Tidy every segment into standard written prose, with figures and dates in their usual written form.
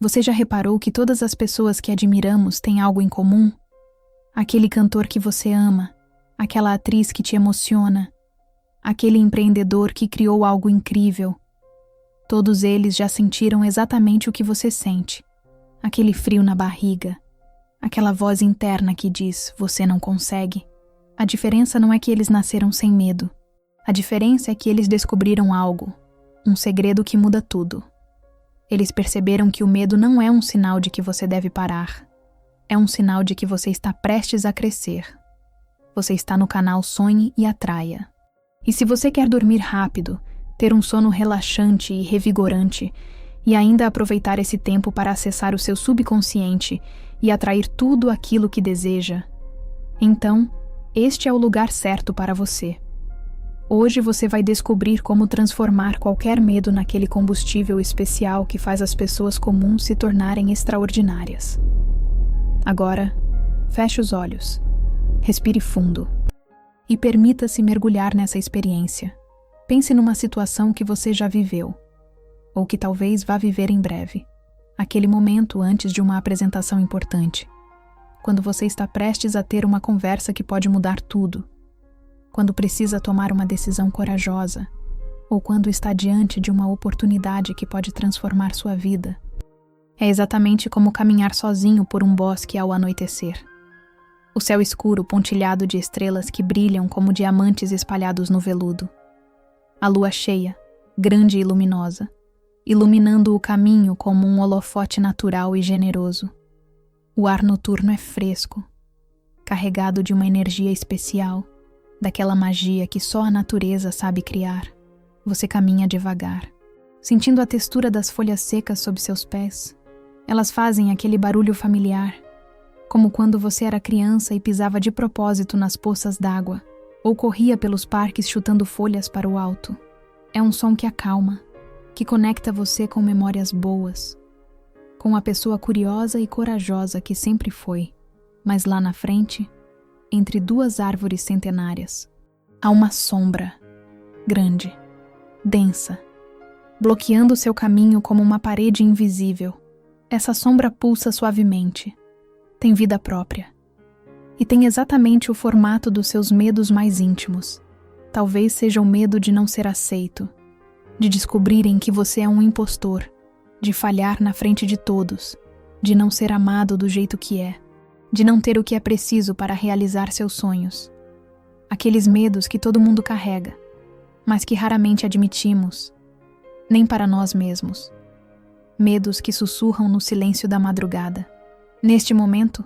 Você já reparou que todas as pessoas que admiramos têm algo em comum? Aquele cantor que você ama, aquela atriz que te emociona, aquele empreendedor que criou algo incrível. Todos eles já sentiram exatamente o que você sente. Aquele frio na barriga, aquela voz interna que diz, você não consegue. A diferença não é que eles nasceram sem medo. A diferença é que eles descobriram algo, um segredo que muda tudo. Eles perceberam que o medo não é um sinal de que você deve parar. É um sinal de que você está prestes a crescer. Você está no canal Sonhe e Atraia. E se você quer dormir rápido, ter um sono relaxante e revigorante, e ainda aproveitar esse tempo para acessar o seu subconsciente e atrair tudo aquilo que deseja, então, este é o lugar certo para você. Hoje você vai descobrir como transformar qualquer medo naquele combustível especial que faz as pessoas comuns se tornarem extraordinárias. Agora, feche os olhos, respire fundo e permita-se mergulhar nessa experiência. Pense numa situação que você já viveu, ou que talvez vá viver em breve. Aquele momento antes de uma apresentação importante, quando você está prestes a ter uma conversa que pode mudar tudo, quando precisa tomar uma decisão corajosa, ou quando está diante de uma oportunidade que pode transformar sua vida. É exatamente como caminhar sozinho por um bosque ao anoitecer. O céu escuro pontilhado de estrelas que brilham como diamantes espalhados no veludo. A lua cheia, grande e luminosa, iluminando o caminho como um holofote natural e generoso. O ar noturno é fresco, carregado de uma energia especial, daquela magia que só a natureza sabe criar. Você caminha devagar, sentindo a textura das folhas secas sob seus pés. Elas fazem aquele barulho familiar, como quando você era criança e pisava de propósito nas poças d'água, ou corria pelos parques chutando folhas para o alto. É um som que acalma, que conecta você com memórias boas, com a pessoa curiosa e corajosa que sempre foi, mas lá na frente, entre duas árvores centenárias, há uma sombra, grande, densa, bloqueando seu caminho como uma parede invisível. Essa sombra pulsa suavemente, tem vida própria, e tem exatamente o formato dos seus medos mais íntimos. Talvez seja o medo de não ser aceito, de descobrirem que você é um impostor, de falhar na frente de todos, de não ser amado do jeito que é, de não ter o que é preciso para realizar seus sonhos. Aqueles medos que todo mundo carrega, mas que raramente admitimos, nem para nós mesmos. Medos que sussurram no silêncio da madrugada. Neste momento,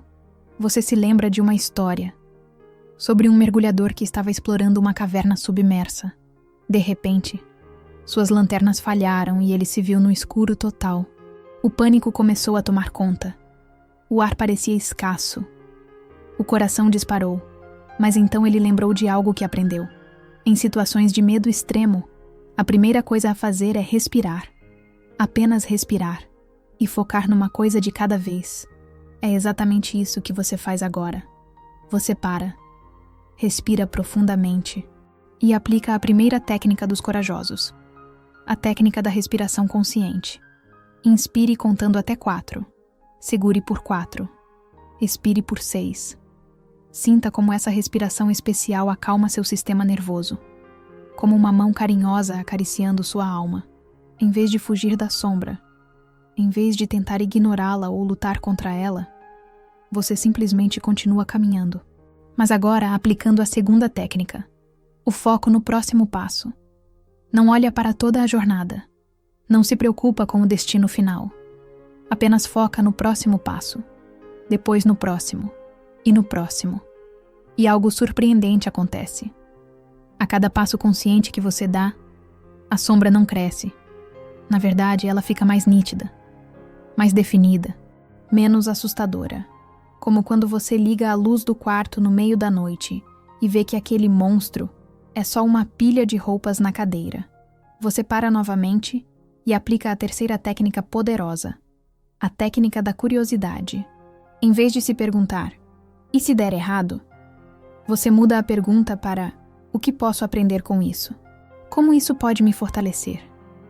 você se lembra de uma história sobre um mergulhador que estava explorando uma caverna submersa. De repente, suas lanternas falharam e ele se viu no escuro total. O pânico começou a tomar conta. O ar parecia escasso. O coração disparou, mas então ele lembrou de algo que aprendeu. Em situações de medo extremo, a primeira coisa a fazer é respirar. Apenas respirar e focar numa coisa de cada vez. É exatamente isso que você faz agora. Você para, respira profundamente e aplica a primeira técnica dos corajosos, a técnica da respiração consciente. Inspire contando até 4. Segure por 4. Expire por 6. Sinta como essa respiração especial acalma seu sistema nervoso, como uma mão carinhosa acariciando sua alma. Em vez de fugir da sombra, em vez de tentar ignorá-la ou lutar contra ela, você simplesmente continua caminhando. Mas agora aplicando a segunda técnica, o foco no próximo passo. Não olha para toda a jornada. Não se preocupa com o destino final. Apenas foca no próximo passo, depois no próximo, e no próximo. E algo surpreendente acontece. A cada passo consciente que você dá, a sombra não cresce. Na verdade, ela fica mais nítida, mais definida, menos assustadora. Como quando você liga a luz do quarto no meio da noite e vê que aquele monstro é só uma pilha de roupas na cadeira. Você para novamente e aplica a terceira técnica poderosa, a técnica da curiosidade. Em vez de se perguntar, e se der errado? Você muda a pergunta para, o que posso aprender com isso? Como isso pode me fortalecer?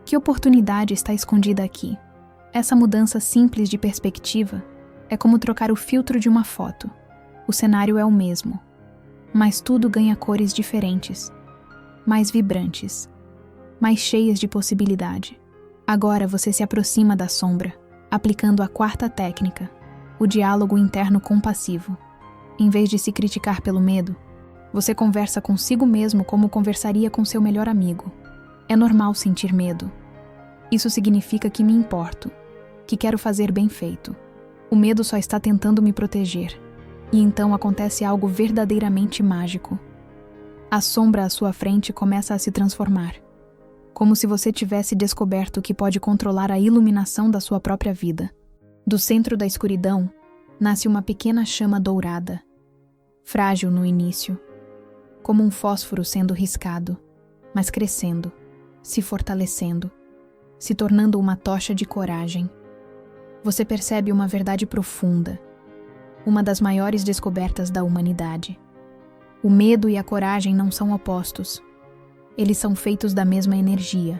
Que oportunidade está escondida aqui? Essa mudança simples de perspectiva é como trocar o filtro de uma foto. O cenário é o mesmo, mas tudo ganha cores diferentes, mais vibrantes, mais cheias de possibilidade. Agora você se aproxima da sombra, aplicando a quarta técnica, o diálogo interno compassivo. Em vez de se criticar pelo medo, você conversa consigo mesmo como conversaria com seu melhor amigo. É normal sentir medo. Isso significa que me importo, que quero fazer bem feito. O medo só está tentando me proteger. E então acontece algo verdadeiramente mágico. A sombra à sua frente começa a se transformar, como se você tivesse descoberto que pode controlar a iluminação da sua própria vida. Do centro da escuridão, nasce uma pequena chama dourada, frágil no início, como um fósforo sendo riscado, mas crescendo, se fortalecendo, se tornando uma tocha de coragem. Você percebe uma verdade profunda, uma das maiores descobertas da humanidade. O medo e a coragem não são opostos. Eles são feitos da mesma energia.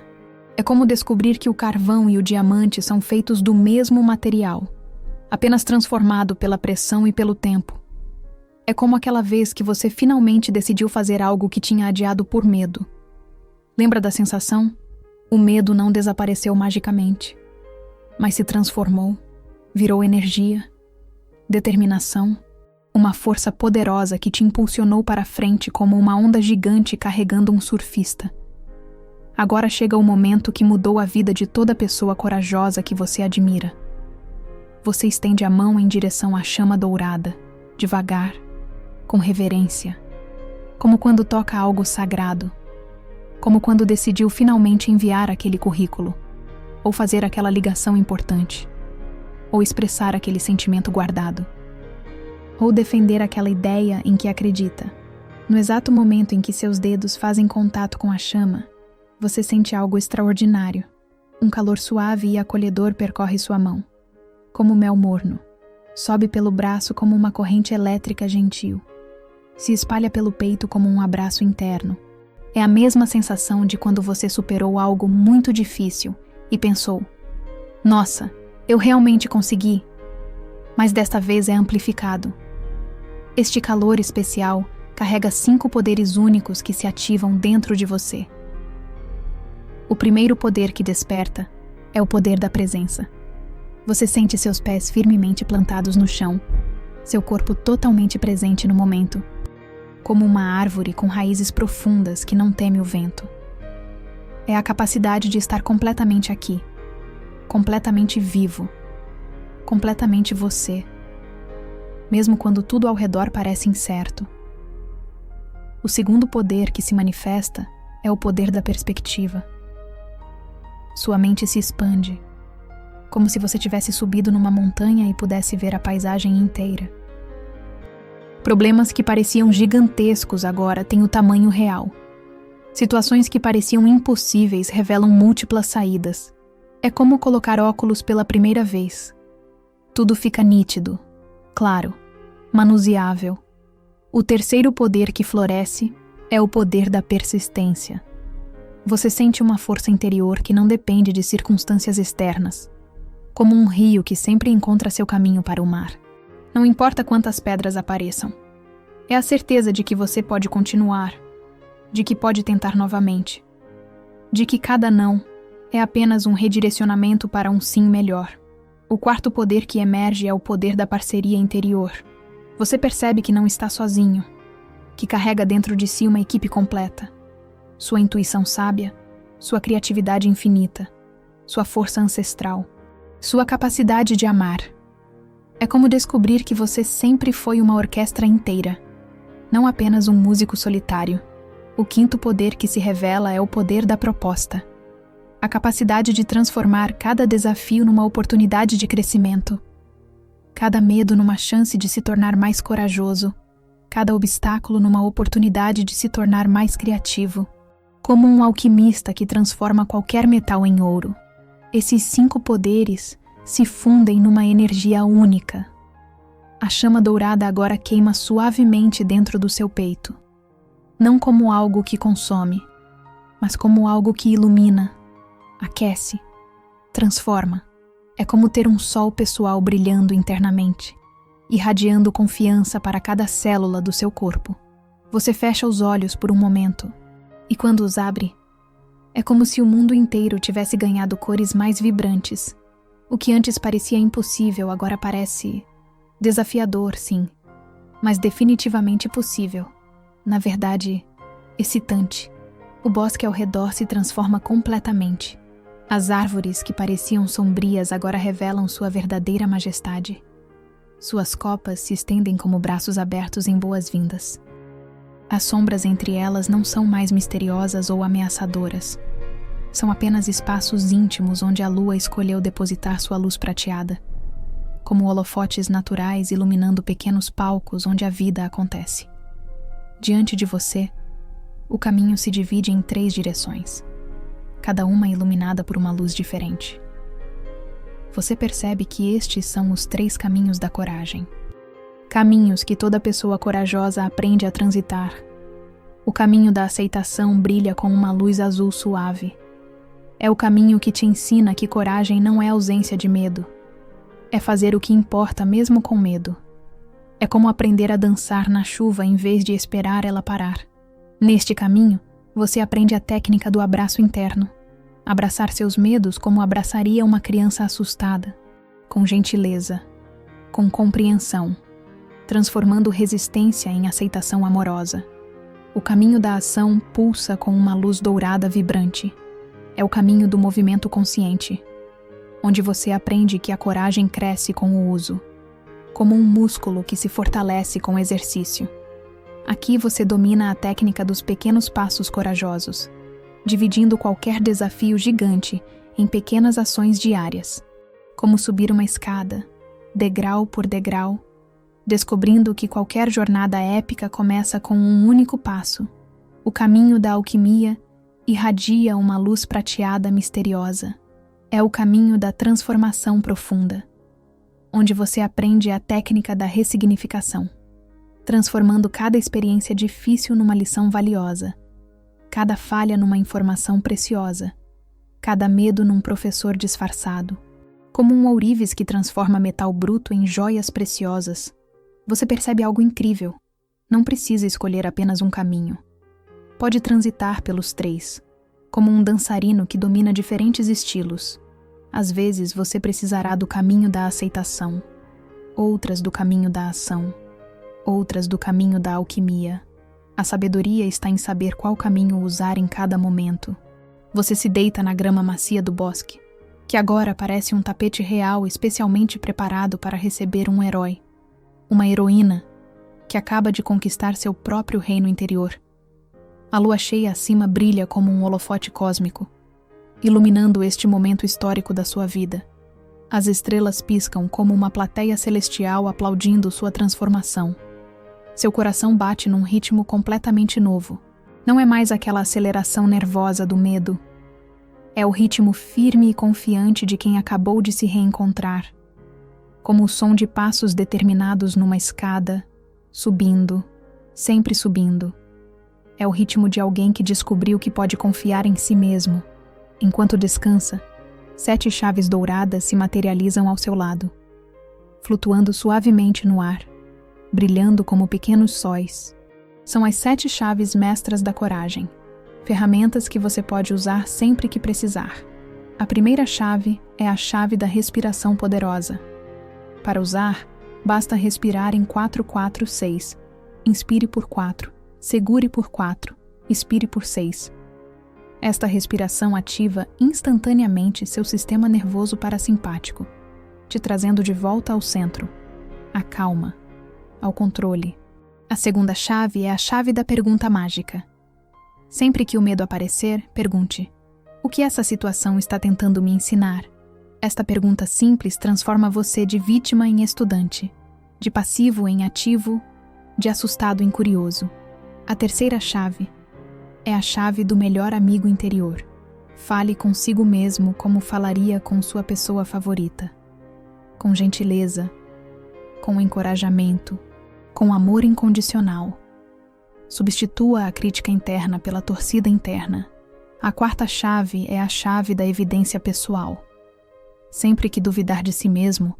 É como descobrir que o carvão e o diamante são feitos do mesmo material, apenas transformado pela pressão e pelo tempo. É como aquela vez que você finalmente decidiu fazer algo que tinha adiado por medo. Lembra da sensação? O medo não desapareceu magicamente, mas se transformou, virou energia, determinação, uma força poderosa que te impulsionou para frente como uma onda gigante carregando um surfista. Agora chega o momento que mudou a vida de toda pessoa corajosa que você admira. Você estende a mão em direção à chama dourada, devagar, com reverência, como quando toca algo sagrado, como quando decidiu finalmente enviar aquele currículo, ou fazer aquela ligação importante, ou expressar aquele sentimento guardado, ou defender aquela ideia em que acredita. No exato momento em que seus dedos fazem contato com a chama, você sente algo extraordinário. Um calor suave e acolhedor percorre sua mão, como mel morno. Sobe pelo braço como uma corrente elétrica gentil. Se espalha pelo peito como um abraço interno. É a mesma sensação de quando você superou algo muito difícil e pensou: nossa, eu realmente consegui. Mas desta vez é amplificado. Este calor especial carrega 5 poderes únicos que se ativam dentro de você. O primeiro poder que desperta é o poder da presença. Você sente seus pés firmemente plantados no chão, seu corpo totalmente presente no momento, como uma árvore com raízes profundas que não teme o vento. É a capacidade de estar completamente aqui, completamente vivo, completamente você, mesmo quando tudo ao redor parece incerto. O segundo poder que se manifesta é o poder da perspectiva. Sua mente se expande, como se você tivesse subido numa montanha e pudesse ver a paisagem inteira. Problemas que pareciam gigantescos agora têm o tamanho real. Situações que pareciam impossíveis revelam múltiplas saídas. É como colocar óculos pela primeira vez. Tudo fica nítido, claro, manuseável. O terceiro poder que floresce é o poder da persistência. Você sente uma força interior que não depende de circunstâncias externas, como um rio que sempre encontra seu caminho para o mar. Não importa quantas pedras apareçam. É a certeza de que você pode continuar, de que pode tentar novamente, de que cada não é apenas um redirecionamento para um sim melhor. O quarto poder que emerge é o poder da parceria interior. Você percebe que não está sozinho, que carrega dentro de si uma equipe completa. Sua intuição sábia, sua criatividade infinita, sua força ancestral, sua capacidade de amar. É como descobrir que você sempre foi uma orquestra inteira, não apenas um músico solitário. O quinto poder que se revela é o poder da proposta. A capacidade de transformar cada desafio numa oportunidade de crescimento, cada medo numa chance de se tornar mais corajoso, cada obstáculo numa oportunidade de se tornar mais criativo, como um alquimista que transforma qualquer metal em ouro. Esses 5 poderes se fundem numa energia única. A chama dourada agora queima suavemente dentro do seu peito, não como algo que consome, mas como algo que ilumina, aquece, transforma. É como ter um sol pessoal brilhando internamente, irradiando confiança para cada célula do seu corpo. Você fecha os olhos por um momento, e quando os abre, é como se o mundo inteiro tivesse ganhado cores mais vibrantes. O que antes parecia impossível agora parece desafiador, sim, mas definitivamente possível. Na verdade, excitante. O bosque ao redor se transforma completamente. As árvores que pareciam sombrias agora revelam sua verdadeira majestade. Suas copas se estendem como braços abertos em boas-vindas. As sombras entre elas não são mais misteriosas ou ameaçadoras. São apenas espaços íntimos onde a lua escolheu depositar sua luz prateada, como holofotes naturais iluminando pequenos palcos onde a vida acontece. Diante de você, o caminho se divide em 3 direções, cada uma iluminada por uma luz diferente. Você percebe que estes são os 3 caminhos da coragem. Caminhos que toda pessoa corajosa aprende a transitar. O caminho da aceitação brilha com uma luz azul suave. É o caminho que te ensina que coragem não é ausência de medo. É fazer o que importa mesmo com medo. É como aprender a dançar na chuva em vez de esperar ela parar. Neste caminho, você aprende a técnica do abraço interno. Abraçar seus medos como abraçaria uma criança assustada, com gentileza, com compreensão, transformando resistência em aceitação amorosa. O caminho da ação pulsa com uma luz dourada vibrante. É o caminho do movimento consciente, onde você aprende que a coragem cresce com o uso, como um músculo que se fortalece com o exercício. Aqui você domina a técnica dos pequenos passos corajosos, dividindo qualquer desafio gigante em pequenas ações diárias, como subir uma escada, degrau por degrau, descobrindo que qualquer jornada épica começa com um único passo. O caminho da alquimia irradia uma luz prateada misteriosa. É o caminho da transformação profunda, onde você aprende a técnica da ressignificação, transformando cada experiência difícil numa lição valiosa, cada falha numa informação preciosa, cada medo num professor disfarçado. Como um ourives que transforma metal bruto em joias preciosas, você percebe algo incrível. Não precisa escolher apenas um caminho. Pode transitar pelos 3, como um dançarino que domina diferentes estilos. Às vezes você precisará do caminho da aceitação, outras do caminho da ação, outras do caminho da alquimia. A sabedoria está em saber qual caminho usar em cada momento. Você se deita na grama macia do bosque, que agora parece um tapete real especialmente preparado para receber um herói, uma heroína, que acaba de conquistar seu próprio reino interior. A lua cheia acima brilha como um holofote cósmico, iluminando este momento histórico da sua vida. As estrelas piscam como uma plateia celestial aplaudindo sua transformação. Seu coração bate num ritmo completamente novo. Não é mais aquela aceleração nervosa do medo. É o ritmo firme e confiante de quem acabou de se reencontrar. Como o som de passos determinados numa escada, subindo, sempre subindo. É o ritmo de alguém que descobriu que pode confiar em si mesmo. Enquanto descansa, 7 chaves douradas se materializam ao seu lado, flutuando suavemente no ar, brilhando como pequenos sóis. São as 7 chaves mestras da coragem, ferramentas que você pode usar sempre que precisar. A primeira chave é a chave da respiração poderosa. Para usar, basta respirar em 4-4-6. Inspire por 4, segure por 4, expire por 6. Esta respiração ativa instantaneamente seu sistema nervoso parasimpático, te trazendo de volta ao centro, à calma, ao controle. A segunda chave é a chave da pergunta mágica. Sempre que o medo aparecer, pergunte: o que essa situação está tentando me ensinar? Esta pergunta simples transforma você de vítima em estudante, de passivo em ativo, de assustado em curioso. A terceira chave é a chave do melhor amigo interior. Fale consigo mesmo como falaria com sua pessoa favorita. Com gentileza, com encorajamento, com amor incondicional. Substitua a crítica interna pela torcida interna. A quarta chave é a chave da evidência pessoal. Sempre que duvidar de si mesmo,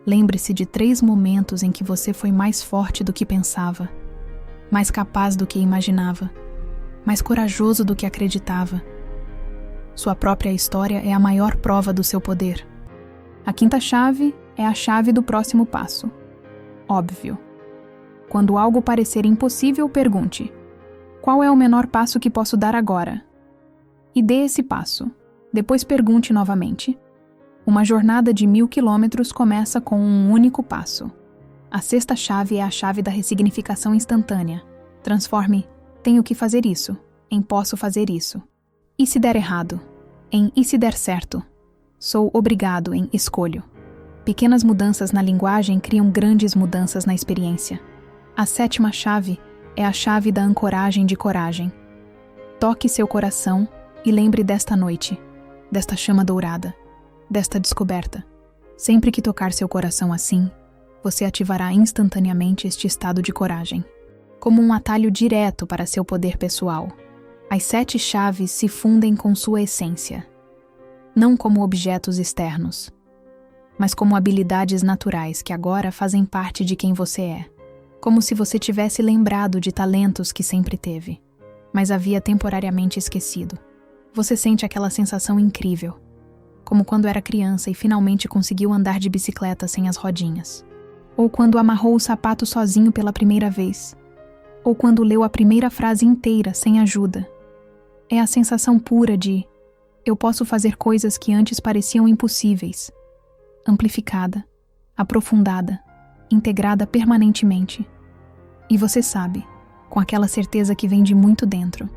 lembre-se de 3 momentos em que você foi mais forte do que pensava, mais capaz do que imaginava, mais corajoso do que acreditava. Sua própria história é a maior prova do seu poder. A 5ª chave é a chave do próximo passo. Óbvio. Quando algo parecer impossível, pergunte: qual é o menor passo que posso dar agora? E dê esse passo. Depois pergunte novamente. Uma jornada de 1000 quilômetros começa com um único passo. A 6ª chave é a chave da ressignificação instantânea. Transforme "tenho que fazer isso" em "posso fazer isso". E se der errado? Em "e se der certo?". Sou obrigado em "escolho". Pequenas mudanças na linguagem criam grandes mudanças na experiência. A 7ª chave é a chave da ancoragem de coragem. Toque seu coração e lembre desta noite, desta chama dourada, desta descoberta. Sempre que tocar seu coração assim, você ativará instantaneamente este estado de coragem, como um atalho direto para seu poder pessoal. As 7 chaves se fundem com sua essência, não como objetos externos, mas como habilidades naturais que agora fazem parte de quem você é, como se você tivesse lembrado de talentos que sempre teve, mas havia temporariamente esquecido. Você sente aquela sensação incrível, como quando era criança e finalmente conseguiu andar de bicicleta sem as rodinhas, ou quando amarrou o sapato sozinho pela primeira vez, ou quando leu a primeira frase inteira sem ajuda. É a sensação pura de "eu posso fazer coisas que antes pareciam impossíveis", amplificada, aprofundada, integrada permanentemente. E você sabe, com aquela certeza que vem de muito dentro,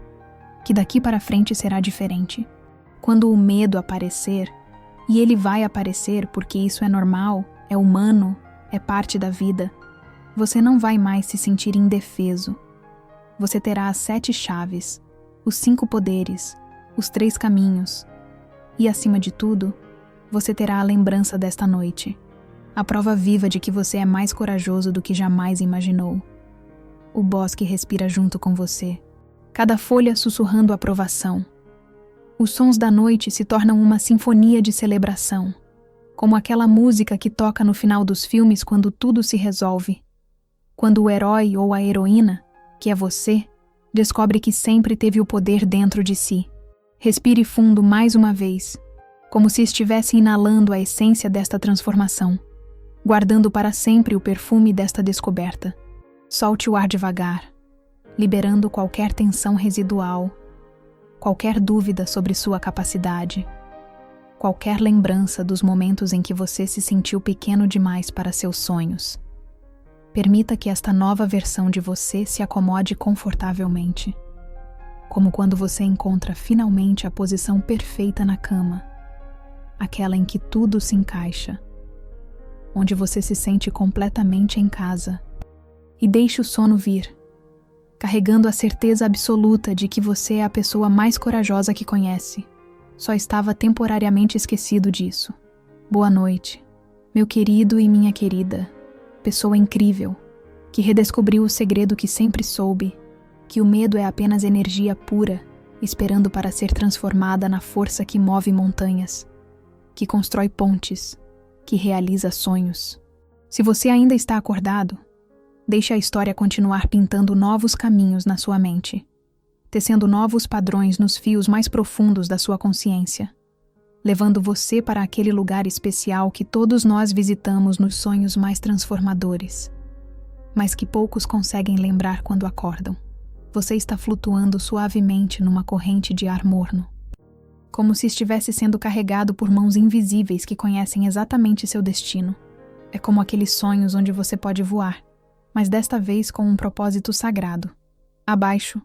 que daqui para frente será diferente. Quando o medo aparecer, e ele vai aparecer porque isso é normal, é humano, é parte da vida, você não vai mais se sentir indefeso. Você terá as 7 chaves, os 5 poderes, os 3 caminhos, e acima de tudo, você terá a lembrança desta noite, a prova viva de que você é mais corajoso do que jamais imaginou. O bosque respira junto com você, cada folha sussurrando aprovação. Os sons da noite se tornam uma sinfonia de celebração, como aquela música que toca no final dos filmes quando tudo se resolve. Quando o herói ou a heroína, que é você, descobre que sempre teve o poder dentro de si. Respire fundo mais uma vez, como se estivesse inalando a essência desta transformação, guardando para sempre o perfume desta descoberta. Solte o ar devagar, liberando qualquer tensão residual, qualquer dúvida sobre sua capacidade, qualquer lembrança dos momentos em que você se sentiu pequeno demais para seus sonhos. Permita que esta nova versão de você se acomode confortavelmente, como quando você encontra finalmente a posição perfeita na cama, aquela em que tudo se encaixa, onde você se sente completamente em casa, e deixe o sono vir, carregando a certeza absoluta de que você é a pessoa mais corajosa que conhece. Só estava temporariamente esquecido disso. Boa noite, meu querido e minha querida, pessoa incrível, que redescobriu o segredo que sempre soube, que o medo é apenas energia pura, esperando para ser transformada na força que move montanhas, que constrói pontes, que realiza sonhos. Se você ainda está acordado, deixe a história continuar pintando novos caminhos na sua mente, tecendo novos padrões nos fios mais profundos da sua consciência, levando você para aquele lugar especial que todos nós visitamos nos sonhos mais transformadores, mas que poucos conseguem lembrar quando acordam. Você está flutuando suavemente numa corrente de ar morno, como se estivesse sendo carregado por mãos invisíveis que conhecem exatamente seu destino. É como aqueles sonhos onde você pode voar, mas desta vez com um propósito sagrado. Abaixo,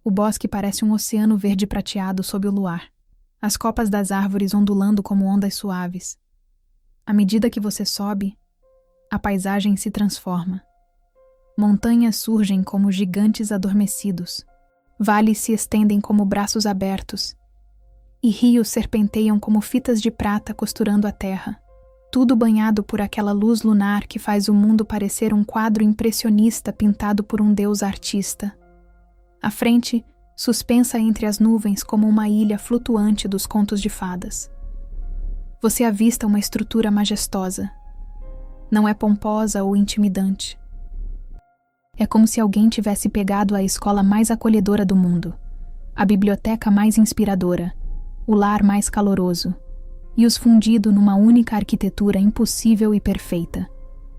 o bosque parece um oceano verde prateado sob o luar, as copas das árvores ondulando como ondas suaves. À medida que você sobe, a paisagem se transforma. Montanhas surgem como gigantes adormecidos, vales se estendem como braços abertos, e rios serpenteiam como fitas de prata costurando a terra, tudo banhado por aquela luz lunar que faz o mundo parecer um quadro impressionista pintado por um deus artista. À frente, suspensa entre as nuvens como uma ilha flutuante dos contos de fadas. Você avista uma estrutura majestosa. Não é pomposa ou intimidante. É como se alguém tivesse pegado a escola mais acolhedora do mundo, a biblioteca mais inspiradora, o lar mais caloroso, e os fundido numa única arquitetura impossível e perfeita.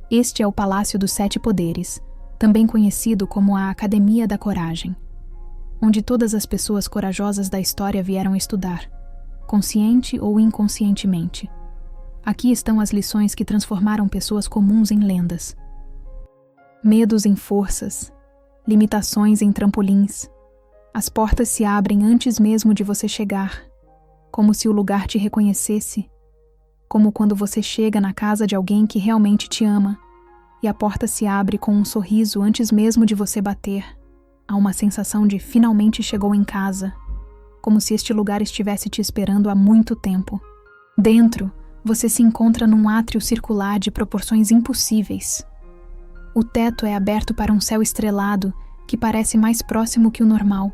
Este é o Palácio dos Sete Poderes, também conhecido como a Academia da Coragem, onde todas as pessoas corajosas da história vieram estudar, consciente ou inconscientemente. Aqui estão as lições que transformaram pessoas comuns em lendas. Medos em forças, limitações em trampolins. As portas se abrem antes mesmo de você chegar, como se o lugar te reconhecesse, como quando você chega na casa de alguém que realmente te ama, e a porta se abre com um sorriso antes mesmo de você bater. Há uma sensação de finalmente chegou em casa, como se este lugar estivesse te esperando há muito tempo. Dentro, você se encontra num átrio circular de proporções impossíveis. O teto é aberto para um céu estrelado que parece mais próximo que o normal.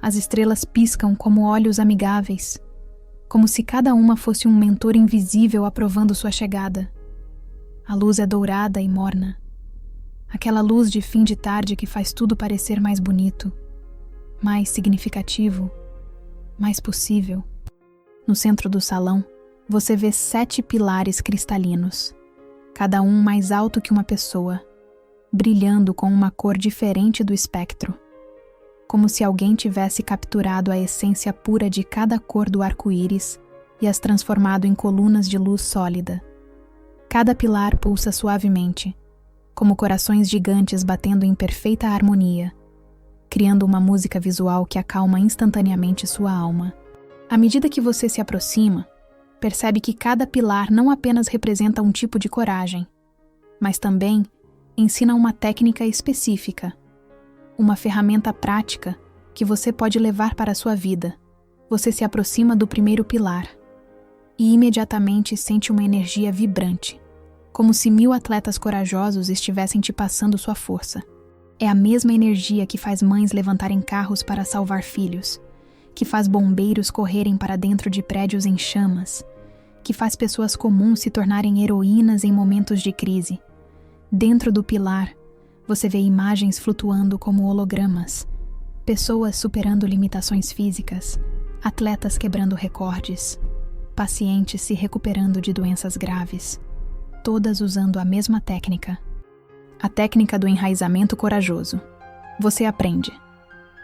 As estrelas piscam como olhos amigáveis, como se cada uma fosse um mentor invisível aprovando sua chegada. A luz é dourada e morna. Aquela luz de fim de tarde que faz tudo parecer mais bonito, mais significativo, mais possível. No centro do salão, você vê 7 pilares cristalinos, cada um mais alto que uma pessoa, brilhando com uma cor diferente do espectro, como se alguém tivesse capturado a essência pura de cada cor do arco-íris e as transformado em colunas de luz sólida. Cada pilar pulsa suavemente, como corações gigantes batendo em perfeita harmonia, criando uma música visual que acalma instantaneamente sua alma. À medida que você se aproxima, percebe que cada pilar não apenas representa um tipo de coragem, mas também ensina uma técnica específica, uma ferramenta prática que você pode levar para a sua vida. Você se aproxima do primeiro pilar e imediatamente sente uma energia vibrante, como se 1000 atletas corajosos estivessem te passando sua força. É a mesma energia que faz mães levantarem carros para salvar filhos, que faz bombeiros correrem para dentro de prédios em chamas, que faz pessoas comuns se tornarem heroínas em momentos de crise. Dentro do pilar, você vê imagens flutuando como hologramas, pessoas superando limitações físicas, atletas quebrando recordes, pacientes se recuperando de doenças graves, todas usando a mesma técnica. A técnica do enraizamento corajoso. Você aprende.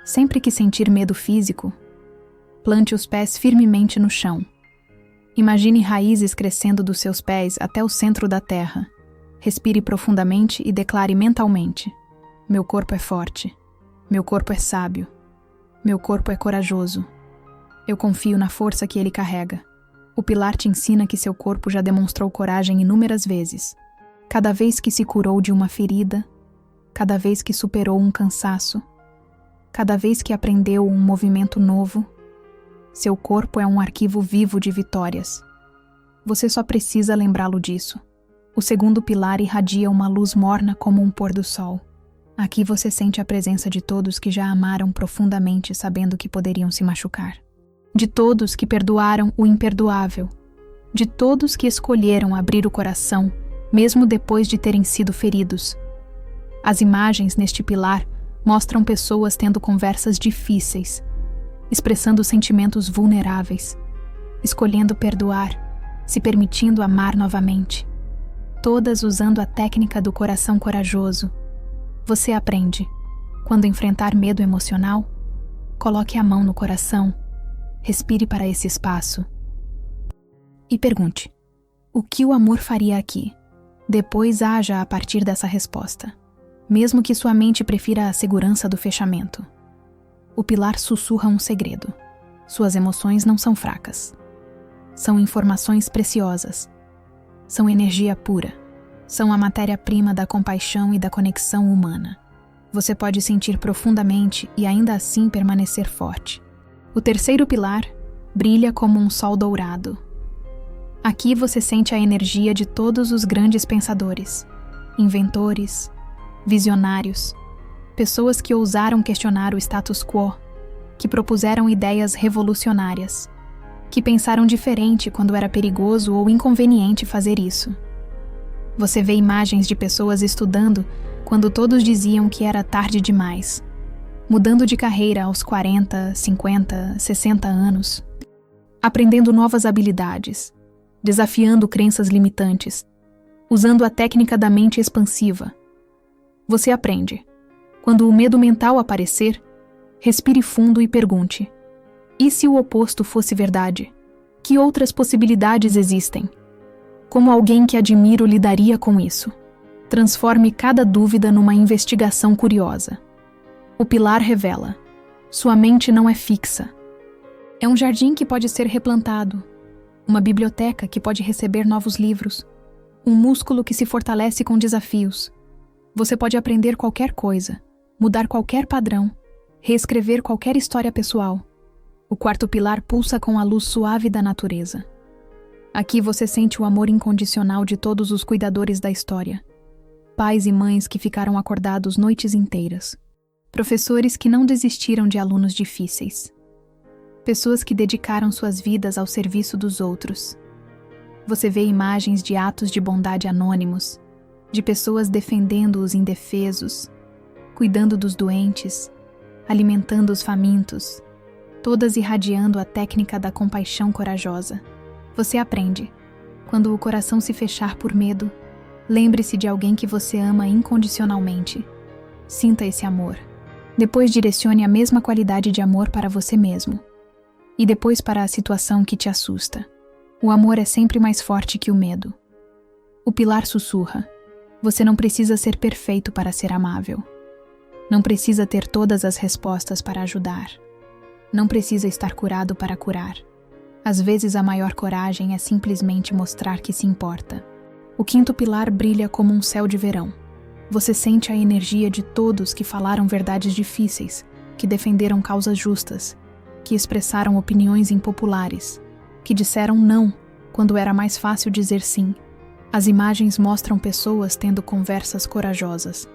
Sempre que sentir medo físico, plante os pés firmemente no chão. Imagine raízes crescendo dos seus pés até o centro da terra. Respire profundamente e declare mentalmente: meu corpo é forte. Meu corpo é sábio. Meu corpo é corajoso. Eu confio na força que ele carrega. O pilar te ensina que seu corpo já demonstrou coragem inúmeras vezes. Cada vez que se curou de uma ferida, cada vez que superou um cansaço, cada vez que aprendeu um movimento novo, seu corpo é um arquivo vivo de vitórias. Você só precisa lembrá-lo disso. O segundo pilar irradia uma luz morna como um pôr do sol. Aqui você sente a presença de todos que já amaram profundamente sabendo que poderiam se machucar. De todos que perdoaram o imperdoável. De todos que escolheram abrir o coração, mesmo depois de terem sido feridos. As imagens neste pilar mostram pessoas tendo conversas difíceis, expressando sentimentos vulneráveis, escolhendo perdoar, se permitindo amar novamente. Todas usando a técnica do coração corajoso. Você aprende. Quando enfrentar medo emocional, coloque a mão no coração, respire para esse espaço e pergunte: o que o amor faria aqui? Depois haja a partir dessa resposta, mesmo que sua mente prefira a segurança do fechamento. O pilar sussurra um segredo. Suas emoções não são fracas. São informações preciosas. São energia pura. São a matéria-prima da compaixão e da conexão humana. Você pode sentir profundamente e ainda assim permanecer forte. O terceiro pilar brilha como um sol dourado. Aqui você sente a energia de todos os grandes pensadores, inventores, visionários, pessoas que ousaram questionar o status quo, que propuseram ideias revolucionárias. que pensaram diferente quando era perigoso ou inconveniente fazer isso. Você vê imagens de pessoas estudando quando todos diziam que era tarde demais, mudando de carreira aos 40, 50, 60 anos, aprendendo novas habilidades, desafiando crenças limitantes, usando a técnica da mente expansiva. Você aprende. Quando o medo mental aparecer, respire fundo e pergunte: e se o oposto fosse verdade? Que outras possibilidades existem? Como alguém que admiro lidaria com isso? Transforme cada dúvida numa investigação curiosa. O pilar revela: sua mente não é fixa. É um jardim que pode ser replantado, uma biblioteca que pode receber novos livros, um músculo que se fortalece com desafios. Você pode aprender qualquer coisa, mudar qualquer padrão, reescrever qualquer história pessoal. O quarto pilar pulsa com a luz suave da natureza. Aqui você sente o amor incondicional de todos os cuidadores da história. Pais e mães que ficaram acordados noites inteiras. Professores que não desistiram de alunos difíceis. Pessoas que dedicaram suas vidas ao serviço dos outros. Você vê imagens de atos de bondade anônimos, de pessoas defendendo os indefesos, cuidando dos doentes, alimentando os famintos, todas irradiando a técnica da compaixão corajosa. Você aprende. Quando o coração se fechar por medo, lembre-se de alguém que você ama incondicionalmente. Sinta esse amor. Depois direcione a mesma qualidade de amor para você mesmo. E depois para a situação que te assusta. O amor é sempre mais forte que o medo. O pilar sussurra: você não precisa ser perfeito para ser amável. Não precisa ter todas as respostas para ajudar. Não precisa estar curado para curar. Às vezes a maior coragem é simplesmente mostrar que se importa. O quinto pilar brilha como um céu de verão. Você sente a energia de todos que falaram verdades difíceis, que defenderam causas justas, que expressaram opiniões impopulares, que disseram não quando era mais fácil dizer sim. As imagens mostram pessoas tendo conversas corajosas,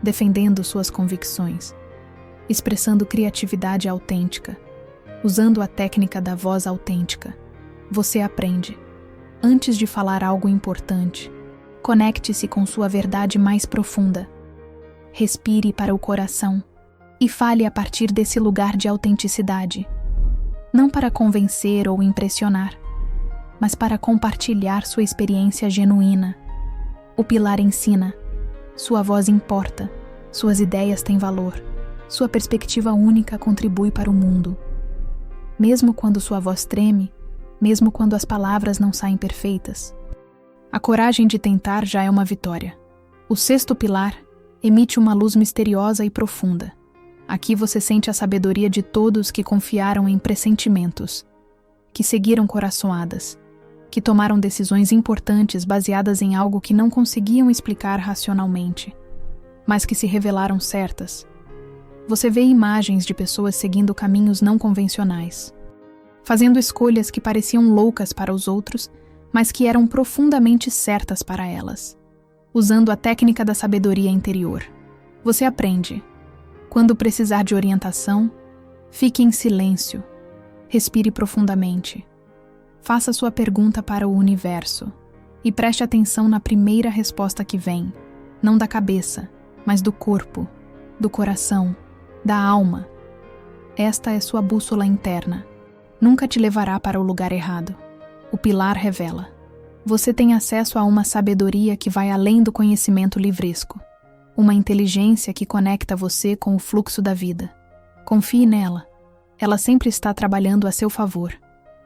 defendendo suas convicções, expressando criatividade autêntica, usando a técnica da voz autêntica. Você aprende. Antes de falar algo importante, conecte-se com sua verdade mais profunda. Respire para o coração e fale a partir desse lugar de autenticidade. Não para convencer ou impressionar, mas para compartilhar sua experiência genuína. O pilar ensina. Sua voz importa. Suas ideias têm valor. Sua perspectiva única contribui para o mundo. Mesmo quando sua voz treme, mesmo quando as palavras não saem perfeitas. A coragem de tentar já é uma vitória. O sexto pilar emite uma luz misteriosa e profunda. Aqui você sente a sabedoria de todos que confiaram em pressentimentos, que seguiram coraçoadas, que tomaram decisões importantes baseadas em algo que não conseguiam explicar racionalmente, mas que se revelaram certas. Você vê imagens de pessoas seguindo caminhos não convencionais, fazendo escolhas que pareciam loucas para os outros, mas que eram profundamente certas para elas, usando a técnica da sabedoria interior. Você aprende. Quando precisar de orientação, fique em silêncio, respire profundamente. Faça sua pergunta para o universo e preste atenção na primeira resposta que vem, não da cabeça, mas do corpo, do coração, da alma. Esta é sua bússola interna. Nunca te levará para o lugar errado. O pilar revela. Você tem acesso a uma sabedoria que vai além do conhecimento livresco. Uma inteligência que conecta você com o fluxo da vida. Confie nela. Ela sempre está trabalhando a seu favor.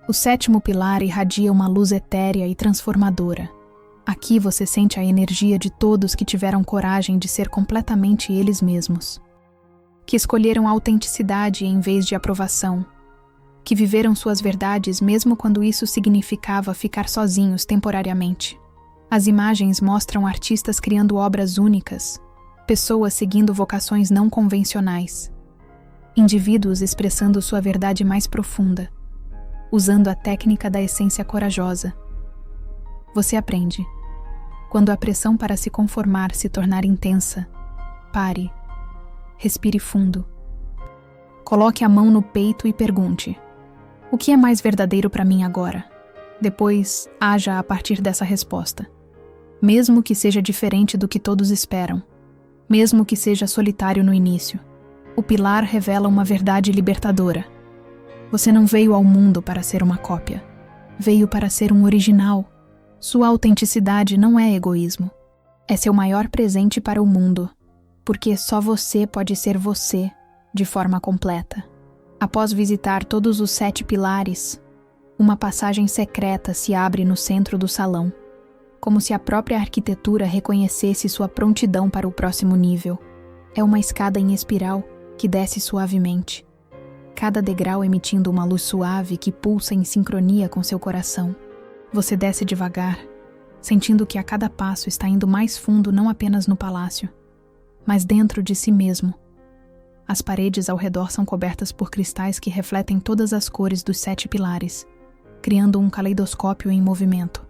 O sétimo pilar irradia uma luz etérea e transformadora. Aqui você sente a energia de todos que tiveram coragem de ser completamente eles mesmos. Que escolheram a autenticidade em vez de aprovação. Que viveram suas verdades mesmo quando isso significava ficar sozinhos temporariamente. As imagens mostram artistas criando obras únicas, pessoas seguindo vocações não convencionais, indivíduos expressando sua verdade mais profunda, usando a técnica da essência corajosa. Você aprende. Quando a pressão para se conformar se tornar intensa, pare, respire fundo. Coloque a mão no peito e pergunte: O que é mais verdadeiro para mim agora? Depois, haja a partir dessa resposta. Mesmo que seja diferente do que todos esperam, mesmo que seja solitário no início, o pilar revela uma verdade libertadora. Você não veio ao mundo para ser uma cópia. Veio para ser um original. Sua autenticidade não é egoísmo. É seu maior presente para o mundo, porque só você pode ser você de forma completa. Após visitar todos os 7 pilares, uma passagem secreta se abre no centro do salão, como se a própria arquitetura reconhecesse sua prontidão para o próximo nível. É uma escada em espiral que desce suavemente, cada degrau emitindo uma luz suave que pulsa em sincronia com seu coração. Você desce devagar, sentindo que a cada passo está indo mais fundo não apenas no palácio, mas dentro de si mesmo. As paredes ao redor são cobertas por cristais que refletem todas as cores dos 7 pilares, criando um caleidoscópio em movimento.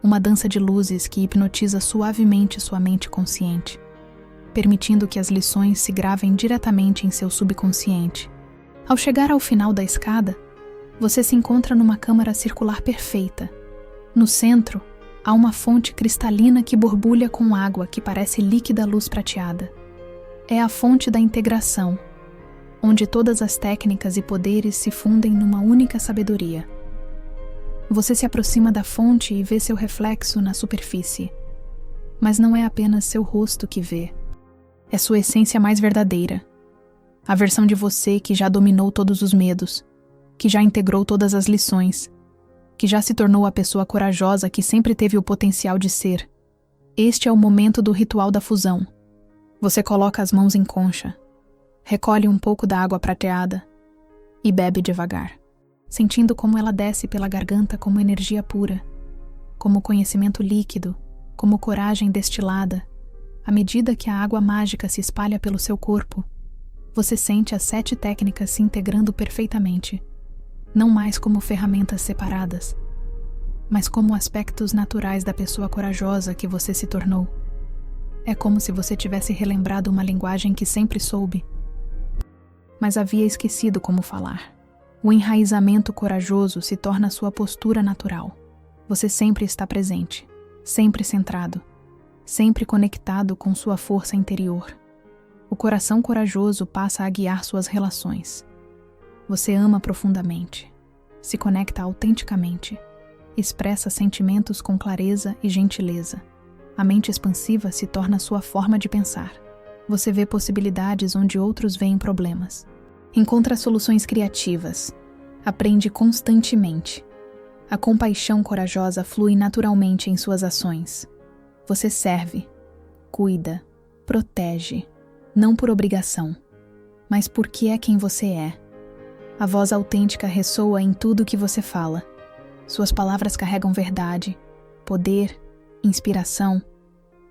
Uma dança de luzes que hipnotiza suavemente sua mente consciente, permitindo que as lições se gravem diretamente em seu subconsciente. Ao chegar ao final da escada, você se encontra numa câmara circular perfeita. No centro, há uma fonte cristalina que borbulha com água que parece líquida luz prateada. É a fonte da integração, onde todas as técnicas e poderes se fundem numa única sabedoria. Você se aproxima da fonte e vê seu reflexo na superfície. Mas não é apenas seu rosto que vê. É sua essência mais verdadeira. A versão de você que já dominou todos os medos, que já integrou todas as lições, que já se tornou a pessoa corajosa que sempre teve o potencial de ser. Este é o momento do ritual da fusão. Você coloca as mãos em concha, recolhe um pouco da água prateada e bebe devagar, sentindo como ela desce pela garganta como energia pura, como conhecimento líquido, como coragem destilada. À medida que a água mágica se espalha pelo seu corpo, você sente as 7 técnicas se integrando perfeitamente, não mais como ferramentas separadas, mas como aspectos naturais da pessoa corajosa que você se tornou. É como se você tivesse relembrado uma linguagem que sempre soube, mas havia esquecido como falar. O enraizamento corajoso se torna sua postura natural. Você sempre está presente, sempre centrado, sempre conectado com sua força interior. O coração corajoso passa a guiar suas relações. Você ama profundamente, se conecta autenticamente, expressa sentimentos com clareza e gentileza. A mente expansiva se torna sua forma de pensar. Você vê possibilidades onde outros veem problemas. Encontra soluções criativas. Aprende constantemente. A compaixão corajosa flui naturalmente em suas ações. Você serve, cuida, protege, não por obrigação, mas porque é quem você é. A voz autêntica ressoa em tudo que você fala. Suas palavras carregam verdade, poder, inspiração,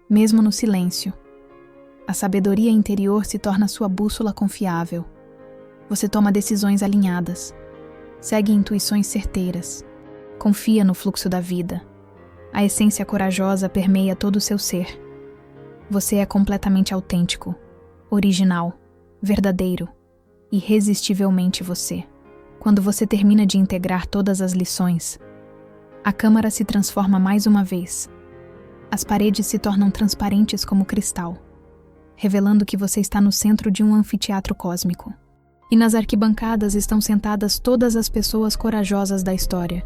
mesmo no silêncio. A sabedoria interior se torna sua bússola confiável. Você toma decisões alinhadas, segue intuições certeiras, confia no fluxo da vida. A essência corajosa permeia todo o seu ser. Você é completamente autêntico, original, verdadeiro, irresistivelmente você. Quando você termina de integrar todas as lições, a câmara se transforma mais uma vez. As paredes se tornam transparentes como cristal, revelando que você está no centro de um anfiteatro cósmico. E nas arquibancadas estão sentadas todas as pessoas corajosas da história.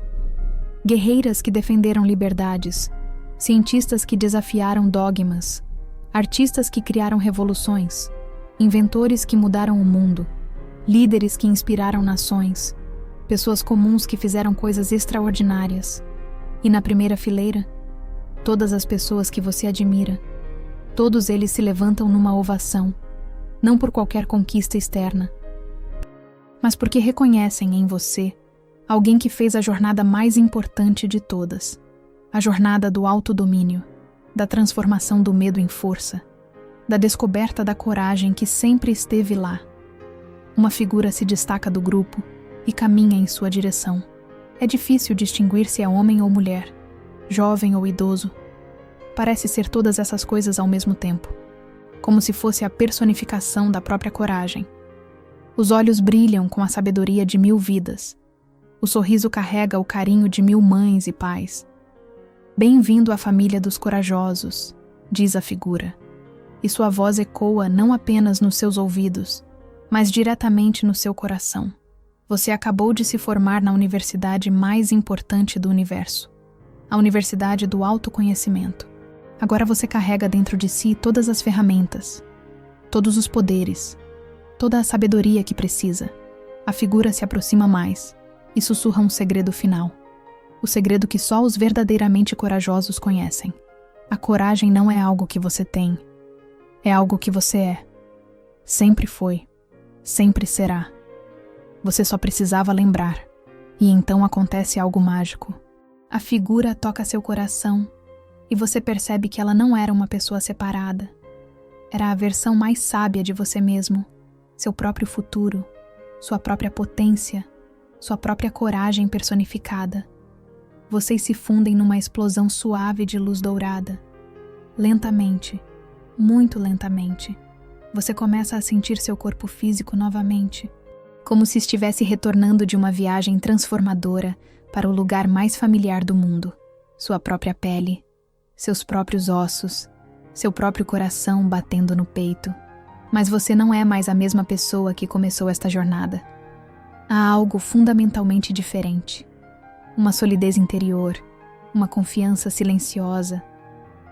Guerreiras que defenderam liberdades, cientistas que desafiaram dogmas, artistas que criaram revoluções, inventores que mudaram o mundo, líderes que inspiraram nações, pessoas comuns que fizeram coisas extraordinárias. E na primeira fileira, todas as pessoas que você admira. Todos eles se levantam numa ovação, não por qualquer conquista externa, mas porque reconhecem em você alguém que fez a jornada mais importante de todas, a jornada do autodomínio, da transformação do medo em força, da descoberta da coragem que sempre esteve lá. Uma figura se destaca do grupo e caminha em sua direção. É difícil distinguir se é homem ou mulher, jovem ou idoso. Parece ser todas essas coisas ao mesmo tempo, como se fosse a personificação da própria coragem. Os olhos brilham com a sabedoria de 1000 vidas. O sorriso carrega o carinho de 1000 mães e pais. Bem-vindo à família dos corajosos, diz a figura. E sua voz ecoa não apenas nos seus ouvidos, mas diretamente no seu coração. Você acabou de se formar na universidade mais importante do universo, a Universidade do Autoconhecimento. Agora você carrega dentro de si todas as ferramentas, todos os poderes, toda a sabedoria que precisa. A figura se aproxima mais e sussurra um segredo final. O segredo que só os verdadeiramente corajosos conhecem. A coragem não é algo que você tem, é algo que você é. Sempre foi, sempre será. Você só precisava lembrar, e então acontece algo mágico. A figura toca seu coração, e você percebe que ela não era uma pessoa separada. Era a versão mais sábia de você mesmo, seu próprio futuro, sua própria potência, sua própria coragem personificada. Vocês se fundem numa explosão suave de luz dourada. Lentamente, muito lentamente, você começa a sentir seu corpo físico novamente, como se estivesse retornando de uma viagem transformadora para o lugar mais familiar do mundo. Sua própria pele, seus próprios ossos, seu próprio coração batendo no peito. Mas você não é mais a mesma pessoa que começou esta jornada. Há algo fundamentalmente diferente. Uma solidez interior, uma confiança silenciosa,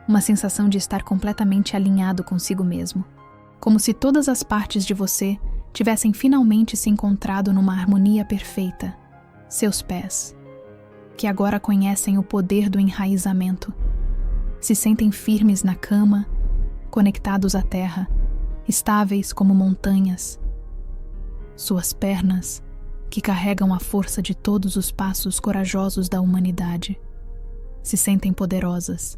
uma sensação de estar completamente alinhado consigo mesmo. Como se todas as partes de você tivessem finalmente se encontrado numa harmonia perfeita. Seus pés, que agora conhecem o poder do enraizamento, se sentem firmes na cama, conectados à terra, estáveis como montanhas. Suas pernas, que carregam a força de todos os passos corajosos da humanidade, se sentem poderosas,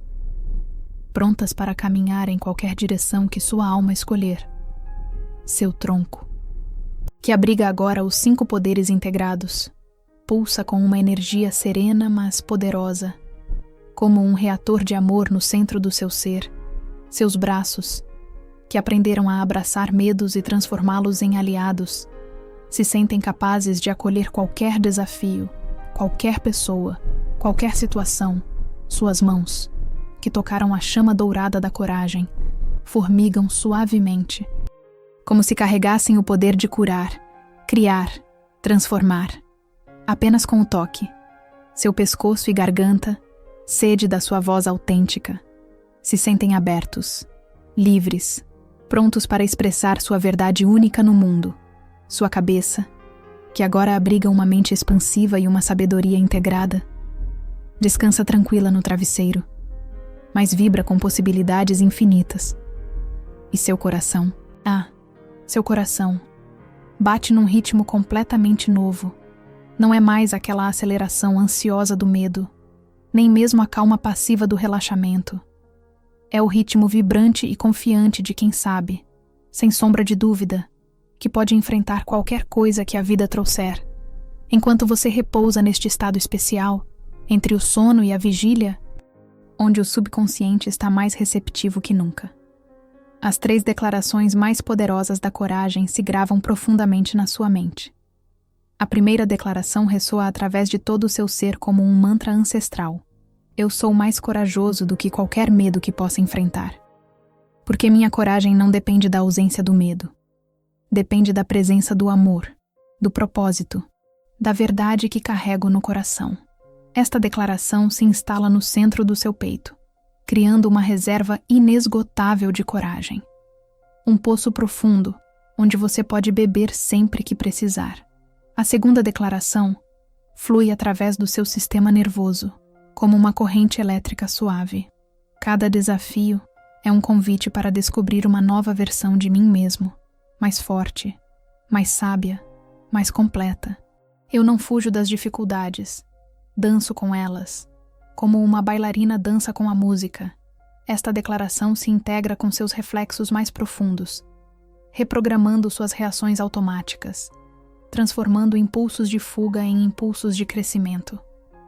prontas para caminhar em qualquer direção que sua alma escolher. Seu tronco, que abriga agora os 5 poderes integrados, pulsa com uma energia serena mas poderosa, como um reator de amor no centro do seu ser. Seus braços, que aprenderam a abraçar medos e transformá-los em aliados, se sentem capazes de acolher qualquer desafio, qualquer pessoa, qualquer situação. Suas mãos, que tocaram a chama dourada da coragem, formigam suavemente, como se carregassem o poder de curar, criar, transformar. Apenas com o toque. Seu pescoço e garganta, sede da sua voz autêntica, se sentem abertos, livres, prontos para expressar sua verdade única no mundo. Sua cabeça, que agora abriga uma mente expansiva e uma sabedoria integrada, descansa tranquila no travesseiro, mas vibra com possibilidades infinitas. E seu coração, seu coração, bate num ritmo completamente novo. Não é mais aquela aceleração ansiosa do medo, nem mesmo a calma passiva do relaxamento. É o ritmo vibrante e confiante de quem sabe, sem sombra de dúvida, que pode enfrentar qualquer coisa que a vida trouxer. Enquanto você repousa neste estado especial, entre o sono e a vigília, onde o subconsciente está mais receptivo que nunca. As 3 declarações mais poderosas da coragem se gravam profundamente na sua mente. A primeira declaração ressoa através de todo o seu ser como um mantra ancestral. Eu sou mais corajoso do que qualquer medo que possa enfrentar. Porque minha coragem não depende da ausência do medo. Depende da presença do amor, do propósito, da verdade que carrego no coração. Esta declaração se instala no centro do seu peito, criando uma reserva inesgotável de coragem. Um poço profundo, onde você pode beber sempre que precisar. A segunda declaração flui através do seu sistema nervoso, como uma corrente elétrica suave. Cada desafio é um convite para descobrir uma nova versão de mim mesmo, mais forte, mais sábia, mais completa. Eu não fujo das dificuldades, danço com elas, como uma bailarina dança com a música. Esta declaração se integra com seus reflexos mais profundos, reprogramando suas reações automáticas, transformando impulsos de fuga em impulsos de crescimento.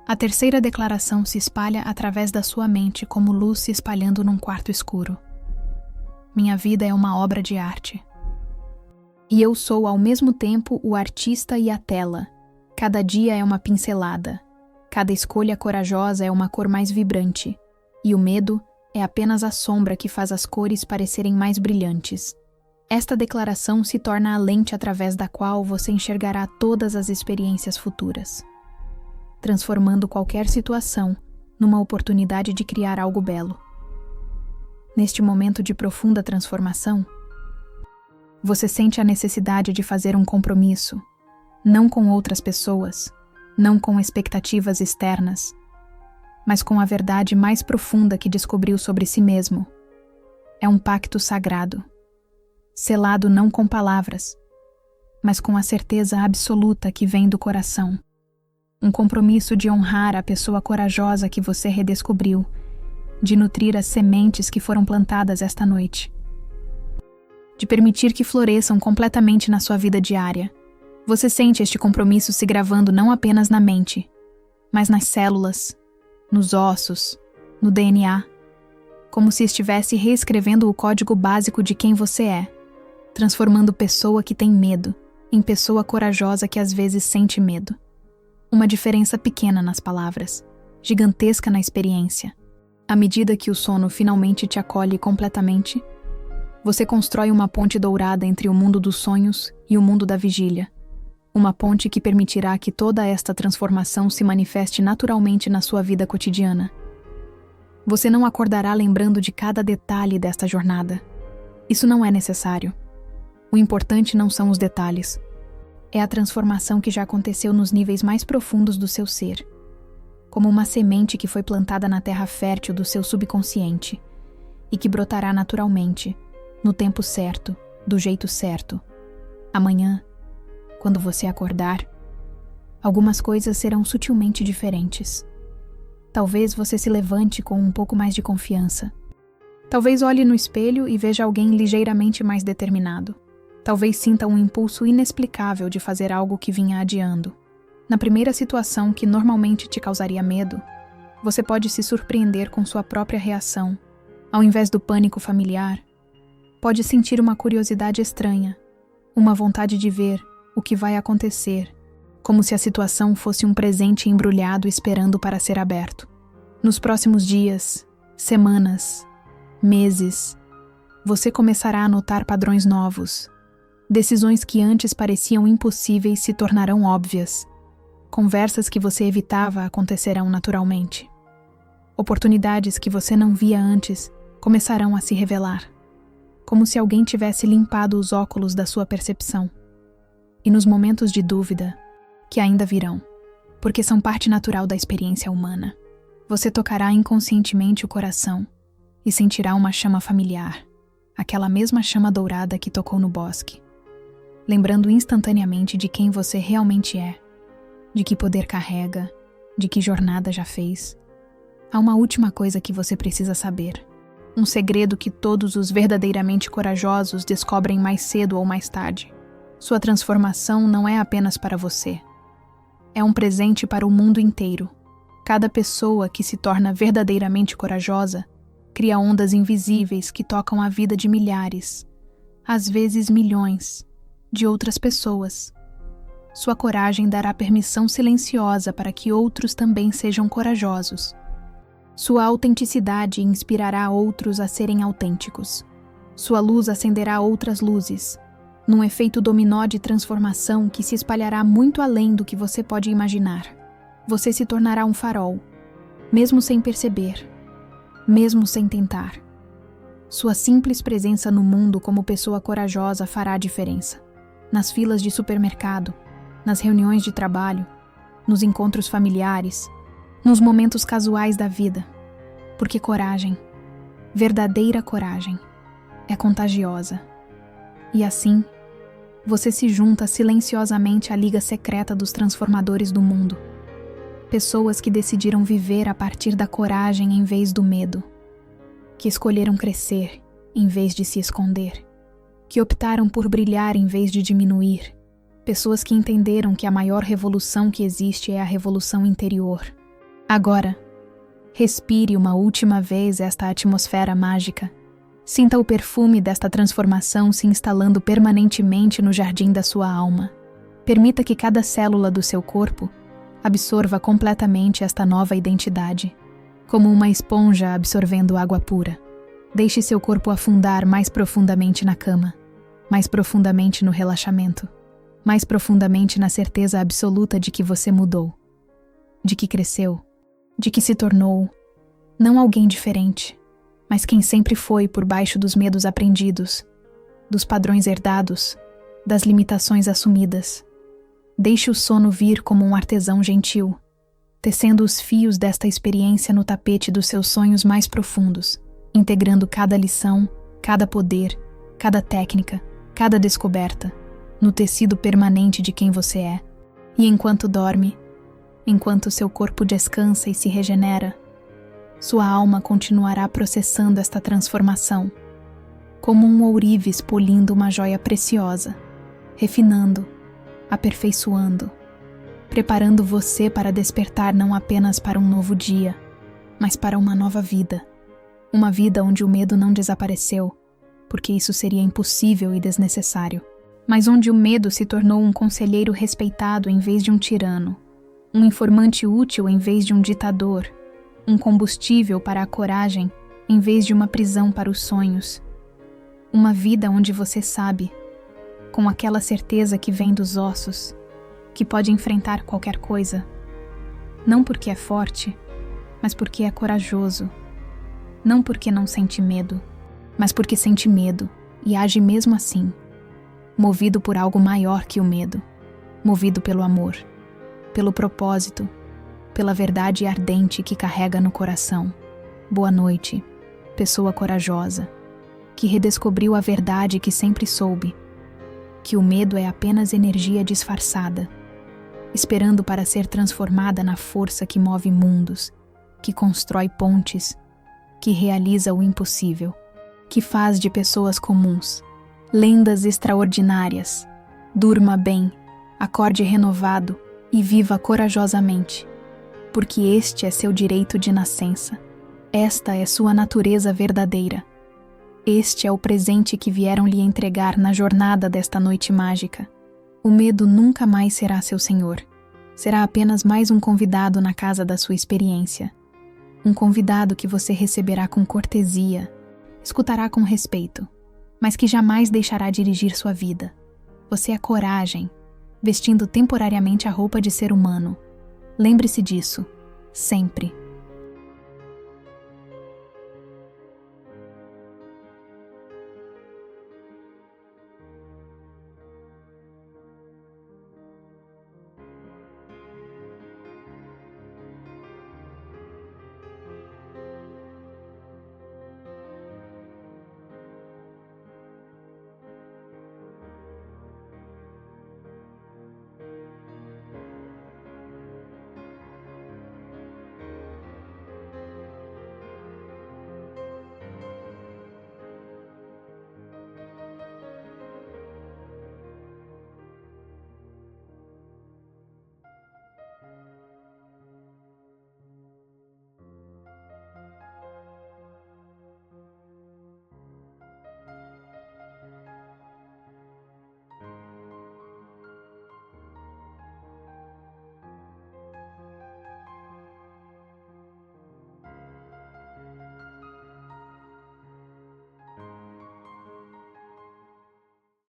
A terceira declaração se espalha através da sua mente como luz se espalhando num quarto escuro. Minha vida é uma obra de arte. E eu sou ao mesmo tempo o artista e a tela, Cada dia é uma pincelada, cada escolha corajosa é uma cor mais vibrante, e o medo é apenas a sombra que faz as cores parecerem mais brilhantes. Esta declaração se torna a lente através da qual você enxergará todas as experiências futuras, transformando qualquer situação numa oportunidade de criar algo belo. Neste momento de profunda transformação, você sente a necessidade de fazer um compromisso, não com outras pessoas, não com expectativas externas, mas com a verdade mais profunda que descobriu sobre si mesmo. É um pacto sagrado, selado não com palavras, mas com a certeza absoluta que vem do coração. Um compromisso de honrar a pessoa corajosa que você redescobriu, de nutrir as sementes que foram plantadas esta noite, de permitir que floresçam completamente na sua vida diária. Você sente este compromisso se gravando não apenas na mente, mas nas células, nos ossos, no DNA, como se estivesse reescrevendo o código básico de quem você é, transformando pessoa que tem medo em pessoa corajosa que às vezes sente medo. Uma diferença pequena nas palavras, gigantesca na experiência. À medida que o sono finalmente te acolhe completamente, você constrói uma ponte dourada entre o mundo dos sonhos e o mundo da vigília. Uma ponte que permitirá que toda esta transformação se manifeste naturalmente na sua vida cotidiana. Você não acordará lembrando de cada detalhe desta jornada. Isso não é necessário. O importante não são os detalhes. É a transformação que já aconteceu nos níveis mais profundos do seu ser, como uma semente que foi plantada na terra fértil do seu subconsciente e que brotará naturalmente, no tempo certo, do jeito certo. Amanhã, quando você acordar, algumas coisas serão sutilmente diferentes. Talvez você se levante com um pouco mais de confiança. Talvez olhe no espelho e veja alguém ligeiramente mais determinado. Talvez sinta um impulso inexplicável de fazer algo que vinha adiando. Na primeira situação que normalmente te causaria medo, você pode se surpreender com sua própria reação. Ao invés do pânico familiar, pode sentir uma curiosidade estranha, uma vontade de ver o que vai acontecer, como se a situação fosse um presente embrulhado esperando para ser aberto. Nos próximos dias, semanas, meses, você começará a notar padrões novos. Decisões que antes pareciam impossíveis se tornarão óbvias. Conversas que você evitava acontecerão naturalmente. Oportunidades que você não via antes começarão a se revelar, como se alguém tivesse limpado os óculos da sua percepção. E nos momentos de dúvida, que ainda virão, porque são parte natural da experiência humana, você tocará inconscientemente o coração e sentirá uma chama familiar, aquela mesma chama dourada que tocou no bosque, lembrando instantaneamente de quem você realmente é, de que poder carrega, de que jornada já fez. Há uma última coisa que você precisa saber, um segredo que todos os verdadeiramente corajosos descobrem mais cedo ou mais tarde. Sua transformação não é apenas para você. É um presente para o mundo inteiro. Cada pessoa que se torna verdadeiramente corajosa cria ondas invisíveis que tocam a vida de milhares, às vezes milhões, de outras pessoas. Sua coragem dará permissão silenciosa para que outros também sejam corajosos. Sua autenticidade inspirará outros a serem autênticos. Sua luz acenderá outras luzes, num efeito dominó de transformação que se espalhará muito além do que você pode imaginar. Você se tornará um farol, mesmo sem perceber, mesmo sem tentar. Sua simples presença no mundo como pessoa corajosa fará a diferença. Nas filas de supermercado, nas reuniões de trabalho, nos encontros familiares, nos momentos casuais da vida. Porque coragem, verdadeira coragem, é contagiosa. E assim, você se junta silenciosamente à liga secreta dos transformadores do mundo. Pessoas que decidiram viver a partir da coragem em vez do medo. Que escolheram crescer em vez de se esconder. Que optaram por brilhar em vez de diminuir. Pessoas que entenderam que a maior revolução que existe é a revolução interior. Agora, respire uma última vez esta atmosfera mágica. Sinta o perfume desta transformação se instalando permanentemente no jardim da sua alma. Permita que cada célula do seu corpo absorva completamente esta nova identidade, como uma esponja absorvendo água pura. Deixe seu corpo afundar mais profundamente na cama, mais profundamente no relaxamento, mais profundamente na certeza absoluta de que você mudou, de que cresceu, de que se tornou, não alguém diferente, mas quem sempre foi por baixo dos medos aprendidos, dos padrões herdados, das limitações assumidas. Deixe o sono vir como um artesão gentil, tecendo os fios desta experiência no tapete dos seus sonhos mais profundos, integrando cada lição, cada poder, cada técnica, cada descoberta, no tecido permanente de quem você é. E enquanto dorme, enquanto seu corpo descansa e se regenera, sua alma continuará processando esta transformação, como um ourives polindo uma joia preciosa, refinando, aperfeiçoando, preparando você para despertar não apenas para um novo dia, mas para uma nova vida. Uma vida onde o medo não desapareceu, porque isso seria impossível e desnecessário, mas onde o medo se tornou um conselheiro respeitado em vez de um tirano, um informante útil em vez de um ditador, um combustível para a coragem em vez de uma prisão para os sonhos. Uma vida onde você sabe, com aquela certeza que vem dos ossos, que pode enfrentar qualquer coisa, não porque é forte, mas porque é corajoso, não porque não sente medo, mas porque sente medo e age mesmo assim, movido por algo maior que o medo, movido pelo amor, pelo propósito, pela verdade ardente que carrega no coração. Boa noite, pessoa corajosa, que redescobriu a verdade que sempre soube, que o medo é apenas energia disfarçada, esperando para ser transformada na força que move mundos, que constrói pontes, que realiza o impossível, que faz de pessoas comuns lendas extraordinárias. Durma bem, acorde renovado e viva corajosamente, porque este é seu direito de nascença, esta é sua natureza verdadeira. Este é o presente que vieram lhe entregar na jornada desta noite mágica. O medo nunca mais será seu senhor. Será apenas mais um convidado na casa da sua experiência. Um convidado que você receberá com cortesia, escutará com respeito, mas que jamais deixará dirigir sua vida. Você é coragem, vestindo temporariamente a roupa de ser humano. Lembre-se disso, sempre.